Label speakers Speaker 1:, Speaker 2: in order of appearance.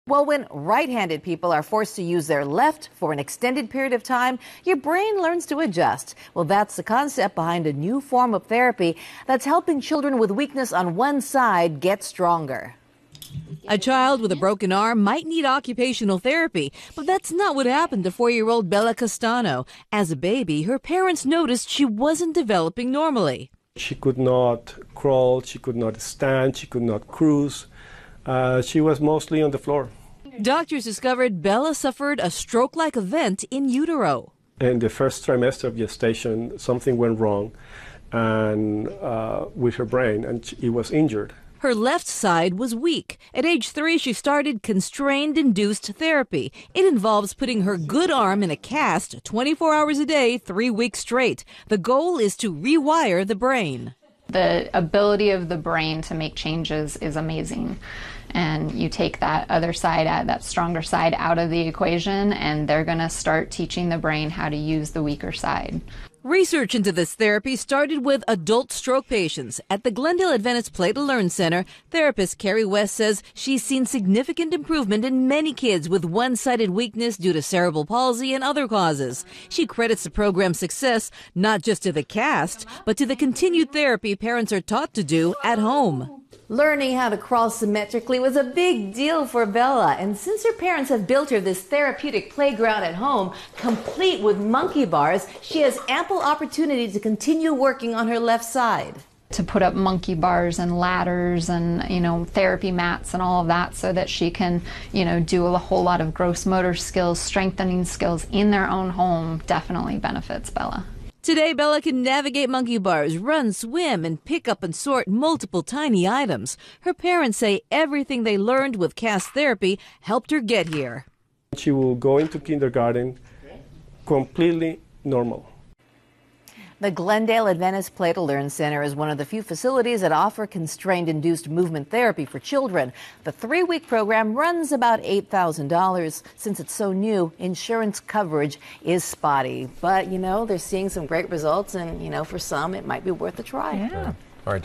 Speaker 1: Well, when right-handed people are forced to use their left for an extended period of time, your brain learns to adjust. Well, that's the concept behind a new form of therapy that's helping children with weakness on one side get stronger.
Speaker 2: A child with a broken arm might need occupational therapy, but that's not what happened to 4-year-old Bella Castano. As a baby, her parents noticed she wasn't developing normally.
Speaker 3: She could not crawl, she could not stand, she could not cruise. She was mostly on the floor.
Speaker 2: Doctors discovered Bella suffered a stroke-like event in utero.
Speaker 3: In the first trimester of gestation, something went wrong and with her brain, and it was injured.
Speaker 2: Her left side was weak. At age 3, she started constrained-induced therapy. It involves putting her good arm in a cast 24 hours a day, 3 weeks straight. The goal is to rewire the brain.
Speaker 4: The ability of the brain to make changes is amazing. And you take that other side, that stronger side out of the equation, and they're going to start teaching the brain how to use the weaker side.
Speaker 2: Research into this therapy started with adult stroke patients. At the Glendale Adventist Play to Learn Center, therapist Carrie West says she's seen significant improvement in many kids with one-sided weakness due to cerebral palsy and other causes. She credits the program's success not just to the cast, but to the continued therapy parents are taught to do at home.
Speaker 1: Learning how to crawl symmetrically was a big deal for Bella, and since her parents have built her this therapeutic playground at home, complete with monkey bars, she has ample opportunity to continue working on her left side.
Speaker 4: To put up monkey bars and ladders and, therapy mats and all of that so that she can, do a whole lot of gross motor skills, strengthening skills in their own home definitely benefits Bella.
Speaker 2: Today, Bella can navigate monkey bars, run, swim, and pick up and sort multiple tiny items. Her parents say everything they learned with cast therapy helped her get here.
Speaker 3: She will go into kindergarten completely normal.
Speaker 1: The Glendale Adventist Play to Learn Center is one of the few facilities that offer constrained-induced movement therapy for children. The 3-week program runs about $8,000. Since it's so new, insurance coverage is spotty. But, they're seeing some great results, and, for some, it might be worth a try.
Speaker 5: Yeah. All right,